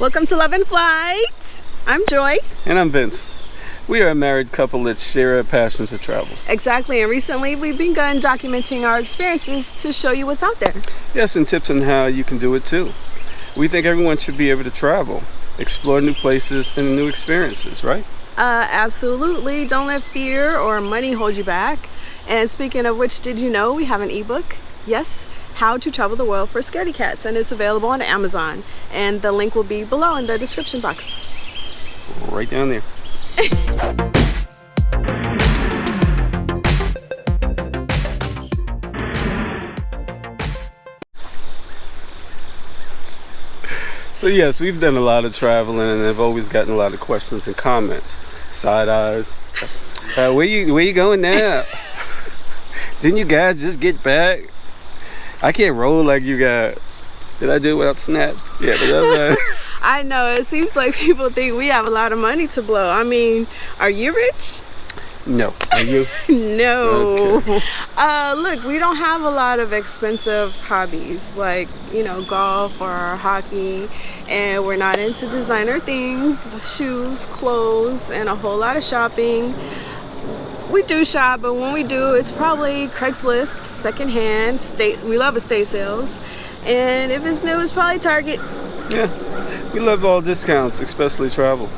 Welcome to Love&Flight. I'm Joy. And I'm Vince. We are a married couple that share a passion for travel. Exactly, and recently we've begun documenting our experiences to show you what's out there. Yes, and tips on how you can do it too. We think everyone should be able to travel, explore new places and new experiences, right? Absolutely. Don't let fear or money hold you back. And speaking of which, did you know we have an ebook? Yes, How to Travel the World for Scaredy-Cats, and it's available on Amazon. And the link will be below in the description box. Right down there. So yes, we've done a lot of traveling and have always gotten a lot of questions and comments. Side eyes. Where you going now? Didn't you guys just get back? I can't roll like you guys. Did I do it without snaps? Yeah, but that's I know, it seems like people think we have a lot of money to blow. I mean, are you rich? No. Are you? No. Okay. Look, we don't have a lot of expensive hobbies like, golf or hockey, and we're not into designer things, shoes, clothes, and a whole lot of shopping. We do shop, but when we do, it's probably Craigslist, secondhand, we love estate sales, and if it's new, it's probably Target. Yeah. We love all discounts, especially travel.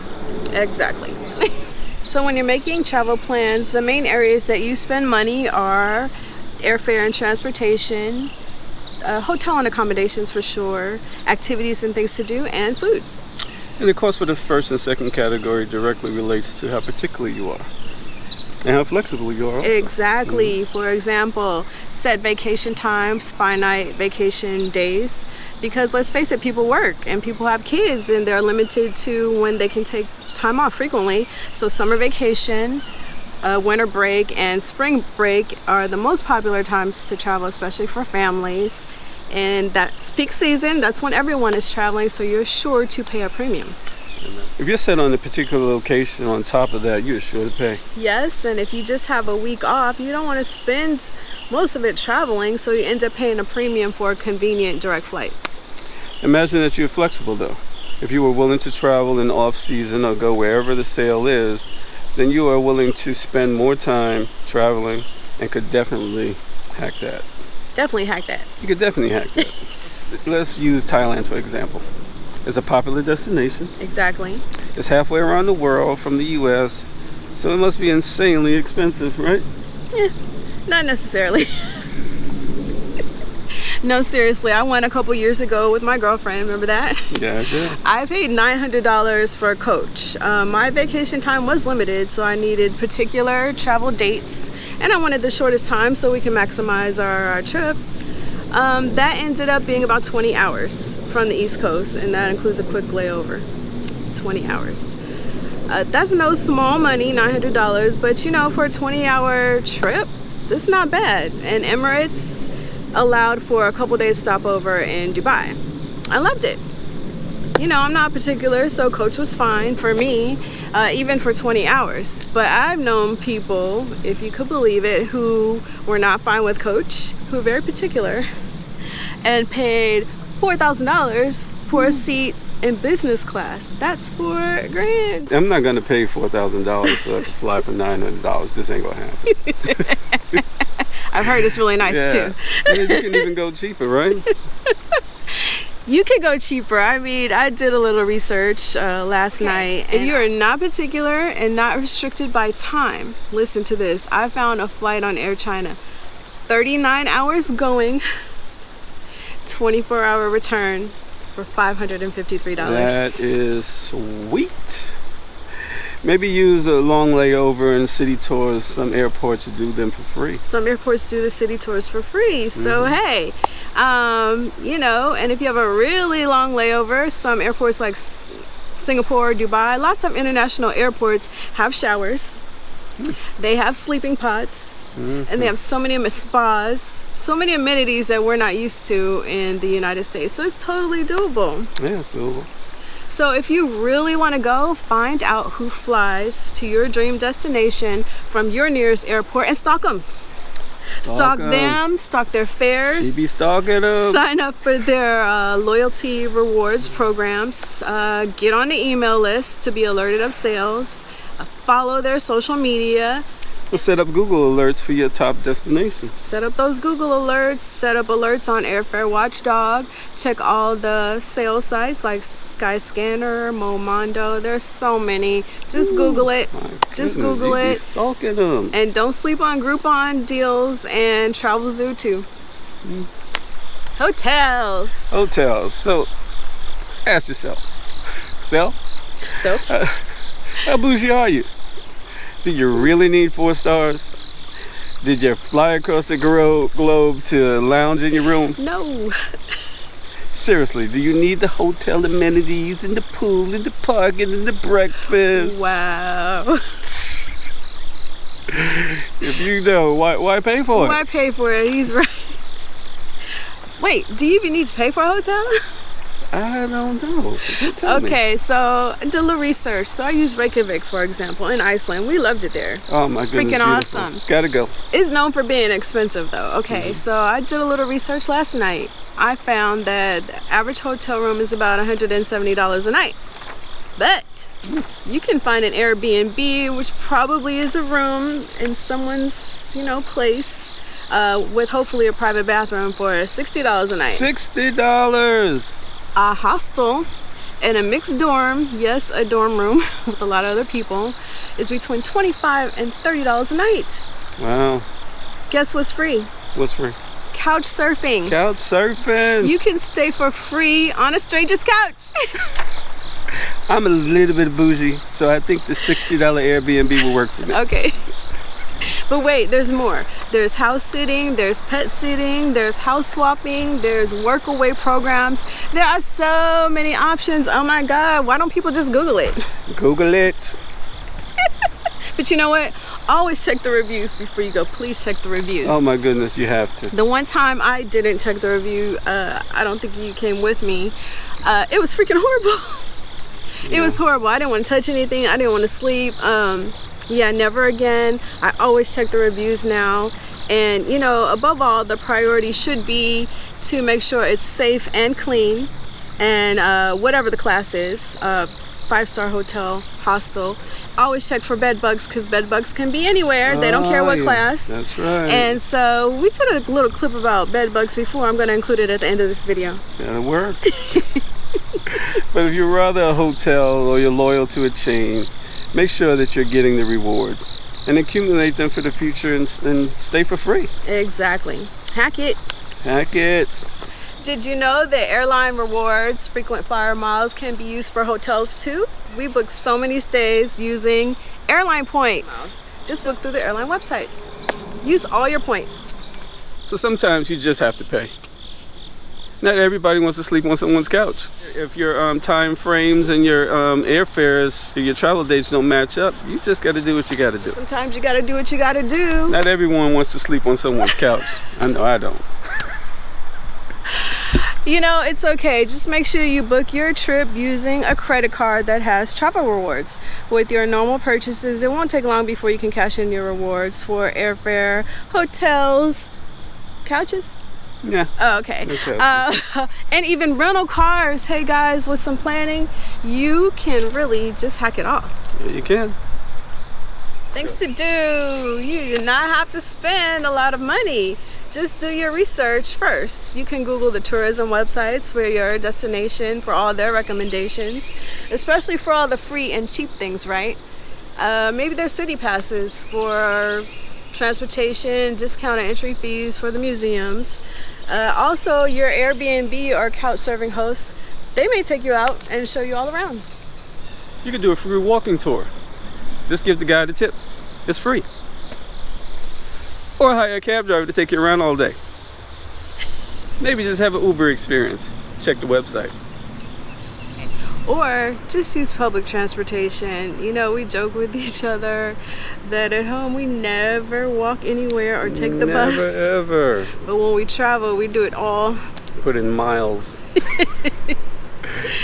Exactly. So when you're making travel plans, the main areas that you spend money are airfare and transportation, hotel and accommodations for sure, activities and things to do, and food. And the cost for the first and second category directly relates to how particular you are and how flexible you are also. Exactly. For example, set vacation times, finite vacation days, because let's face it, people work and people have kids and they're limited to when they can take time off frequently. So summer vacation, winter break, and spring break are the most popular times to travel, especially for families. And that's peak season, that's when everyone is traveling, so you're sure to pay a premium. If you're set on a particular location on top of that, you're sure to pay. Yes, and if you just have a week off, you don't want to spend most of it traveling, so you end up paying a premium for convenient direct flights. Imagine that you're flexible though. If you were willing to travel in off-season or go wherever the sale is, then you are willing to spend more time traveling and could definitely hack that. Definitely hack that. You could definitely hack that. Let's use Thailand for example. It's a popular destination. Exactly. It's halfway around the world from the U.S., so it must be insanely expensive, right? Not necessarily. No, seriously, I went a couple years ago with my girlfriend, remember that? Yeah, I did. I paid $900 for a coach. My vacation time was limited, so I needed particular travel dates, and I wanted the shortest time so we can maximize our trip. That ended up being about 20 hours from the East Coast, and that includes a quick layover. 20 hours. That's no small money, $900, but for a 20-hour trip, that's not bad. And Emirates allowed for a couple days stopover in Dubai. I loved it. I'm not particular, so coach was fine for me, even for 20 hours. But I've known people, if you could believe it, who were not fine with coach, who were very particular, and paid $4,000 for a seat in business class. That's $4,000. I'm not gonna pay $4,000 so I can fly for $900. This ain't gonna happen. I've heard it's really nice too. I mean, you can even go cheaper, right? You could go cheaper. I mean, I did a little research last night. If you are not particular and not restricted by time, listen to this. I found a flight on Air China. 39 hours going, 24-hour return for $553. That is sweet. Maybe use a long layover and city tours. Some airports do them for free. Some airports do the city tours for free. So hey, and if you have a really long layover, some airports like Singapore, Dubai, lots of international airports have showers. They have sleeping pods. And they have so many spas, so many amenities that we're not used to in the United States. So it's totally doable. Yeah, it's doable. So if you really want to go, find out who flies to your dream destination from your nearest airport and stalk them. Stalk them, stalk their fares. She be stalking them. Sign up for their loyalty rewards programs. Get on the email list to be alerted of sales. Follow their social media. We'll set up Google alerts for your top destinations. Set up those Google alerts. Set up alerts on Airfare Watchdog. Check all the sales sites like Skyscanner, Momondo. There's so many. Just Google it. Just Google it. Stalking them. And don't sleep on Groupon deals and Travel Zoo too. Hotels. Hotels. So, ask yourself. So? How bougie are you? Do you really need 4 stars? Did you fly across the globe to lounge in your room? No. Seriously, do you need the hotel amenities and the pool and the parking and the breakfast? Wow. If you know, why pay for it? Why pay for it? He's right. Wait, do you even need to pay for a hotel? I don't know. Okay, so I did a little research. So I used Reykjavik, for example, in Iceland. We loved it there. Oh my goodness. Freaking awesome. Gotta go. It's known for being expensive though. Okay, so I did a little research last night. I found that the average hotel room is about $170 a night. But you can find an Airbnb, which probably is a room in someone's, place, with hopefully a private bathroom for $60 a night. $60. A hostel and a mixed dorm, yes, a dorm room with a lot of other people, is between $25 and $30 a night. Wow. Guess what's free? What's free? Couch surfing. Couch surfing. You can stay for free on a stranger's couch. I'm a little bit bougie, so I think the $60 Airbnb will work for me. Okay. But wait, there's more. There's house sitting, there's pet sitting, there's house swapping, there's work away programs. There are so many options. Oh my God, why don't people just Google it? Google it. But you know what? Always check the reviews before you go. Please check the reviews. Oh my goodness, you have to. The one time I didn't check the review, I don't think you came with me. It was freaking horrible. Yeah. It was horrible. I didn't want to touch anything. I didn't want to sleep. Yeah, never again. I always check the reviews now. And, above all, the priority should be to make sure it's safe and clean. And whatever the class is, 5-star hotel, hostel, always check for bed bugs because bed bugs can be anywhere. They don't care what class. That's right. And so we did a little clip about bed bugs before. I'm going to include it at the end of this video. That'll work. But if you're rather a hotel or you're loyal to a chain, make sure that you're getting the rewards and accumulate them for the future and stay for free. Exactly. Hack it. Hack it. Did you know that airline rewards, frequent flyer miles, can be used for hotels too? We booked so many stays using airline points. Just book through the airline website. Use all your points. So sometimes you just have to pay. Not everybody wants to sleep on someone's couch. If your time frames and your airfares or your travel dates don't match up, you just got to do what you got to do. Sometimes you got to do what you got to do. Not everyone wants to sleep on someone's couch. I know I don't. It's okay. Just make sure you book your trip using a credit card that has travel rewards. With your normal purchases, it won't take long before you can cash in your rewards for airfare, hotels, couches. Yeah. Oh, okay. And even rental cars. Hey guys, with some planning, you can really just hack it off. Yeah, you can. Things to do. You do not have to spend a lot of money. Just do your research first. You can Google the tourism websites for your destination for all their recommendations, especially for all the free and cheap things, right? Maybe there's city passes for transportation, discounted entry fees for the museums. Also, your Airbnb or couch surfing hosts, they may take you out and show you all around. You can do a free walking tour. Just give the guy the tip. It's free. Or hire a cab driver to take you around all day. Maybe just have an Uber experience. Check the website. Or just use public transportation. We joke with each other that at home we never walk anywhere or take the bus. Never, ever. But when we travel, we do it all. Put in miles.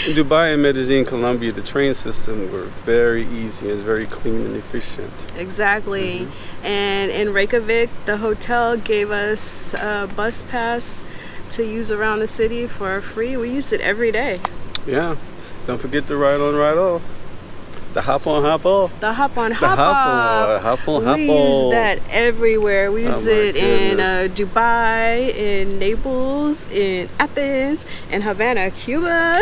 In Dubai and Medellin, Colombia, the train system were very easy and very clean and efficient. Exactly. And in Reykjavik, the hotel gave us a bus pass to use around the city for free. We used it every day. Yeah. Don't forget the ride on, ride off. The hop on, hop off. The hop on, The hop off. hop on, hop We off. use that everywhere. We use it in Dubai, in Naples, in Athens, in Havana, Cuba.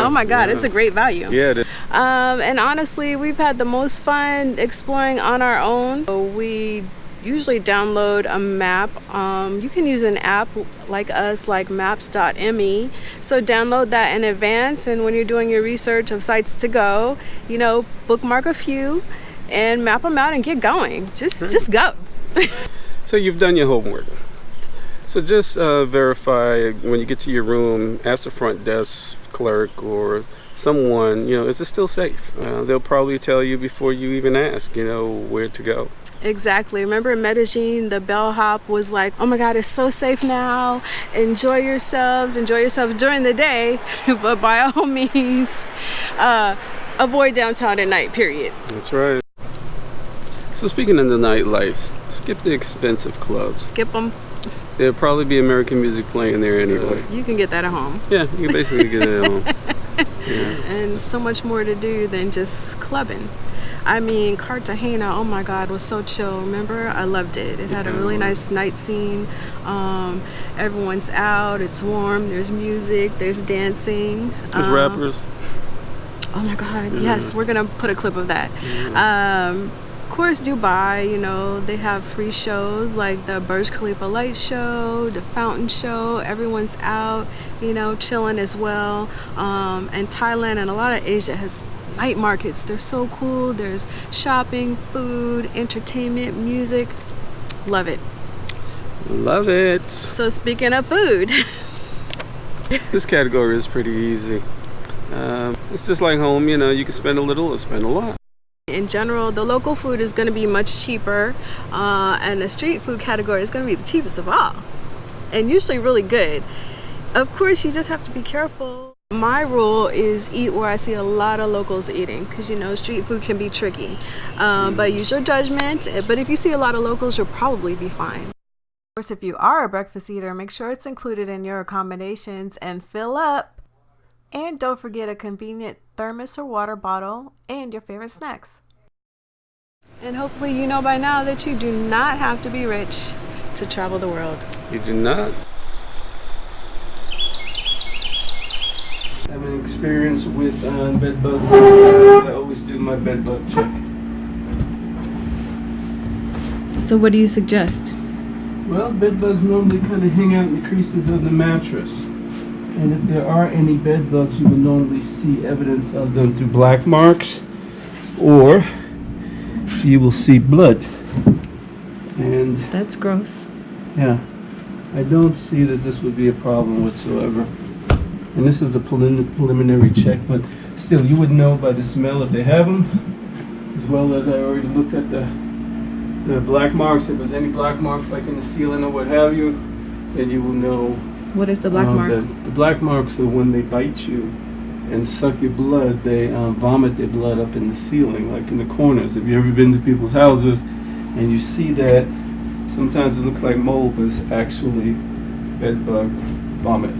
Oh my God, it's a great value. Yeah. And honestly, we've had the most fun exploring on our own. We usually download a map. You can use an app like us, like maps.me. So download that in advance, and when you're doing your research of sites to go, you know, bookmark a few and map them out and get going. Just go. So you've done your homework. So just verify when you get to your room, ask the front desk clerk or someone, you know, is it still safe? They'll probably tell you before you even ask, you know, where to go. Exactly. Remember in Medellin, the bellhop was like, oh my God, it's so safe now. Enjoy yourselves during the day, but by all means, avoid downtown at night, period. That's right. So speaking of the nightlife, skip the expensive clubs. Skip them. There'll probably be American music playing there anyway. You can get that at home. Yeah, you can basically get it at home. Yeah. And so much more to do than just clubbing. I mean, Cartagena, oh my God, was so chill. Remember? I loved it. It had a really nice night scene. Everyone's out. It's warm. There's music. There's dancing. There's rappers. Oh my God, yes. We're going to put a clip of that. Of course, Dubai, you know, they have free shows like the Burj Khalifa light show, the fountain show. Everyone's out, you know, chilling as well. And Thailand and a lot of Asia has night markets. They're so cool. There's shopping, food, entertainment, music. Love it. Love it. So speaking of food, this category is pretty easy. It's just like home, you know, you can spend a little or spend a lot. in general, the local food is going to be much cheaper, and the street food category is going to be the cheapest of all, and usually really good. Of course, you just have to be careful. My rule is eat where I see a lot of locals eating, because you know street food can be tricky, but use your judgment. But if you see a lot of locals, you'll probably be fine. Of course, if you are a breakfast eater, make sure it's included in your accommodations and fill up. And don't forget a convenient thermos or water bottle and your favorite snacks. And hopefully you know by now that you do not have to be rich to travel the world. You do not. I have an experience with bed bugs. I always do my bed bug check. So what do you suggest? Well, bed bugs normally kind of hang out in the creases of the mattress. And if there are any bed bugs, you will normally see evidence of them through black marks, or you will see blood. And That's gross. yeah, I don't see that this would be a problem whatsoever. And this is a preliminary check, but still, you would know by the smell if they have them, as well as I already looked at the black marks. If there's any black marks like in the ceiling or what have you, then you will know. What is the black marks? The black marks are when they bite you and suck your blood. They vomit their blood up in the ceiling, like in the corners. Have you ever been to people's houses and you see that? Sometimes it looks like mold, but it's actually bed bug vomit.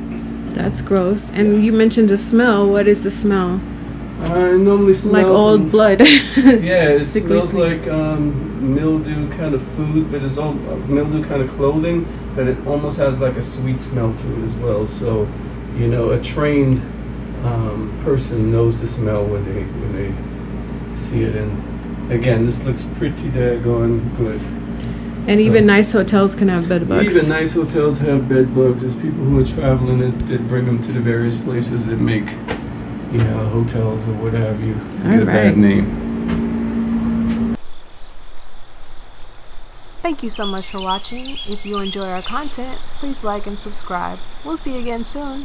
That's gross. And you mentioned the smell. What is the smell? It normally smells Like old blood. Yeah, it smells sweet. like mildew kind of food, but it's all mildew kind of clothing, but it almost has like a sweet smell to it as well. So, you know, a trained person knows the smell when they see it. And again, this looks pretty daggone good. And So- even nice hotels can have bed bugs. Even nice hotels have bed bugs. There's people who are traveling that bring them to the various places that make, you know, hotels or what have you get a bad name. Thank you so much for watching. If you enjoy our content, please like and subscribe. We'll see you again soon.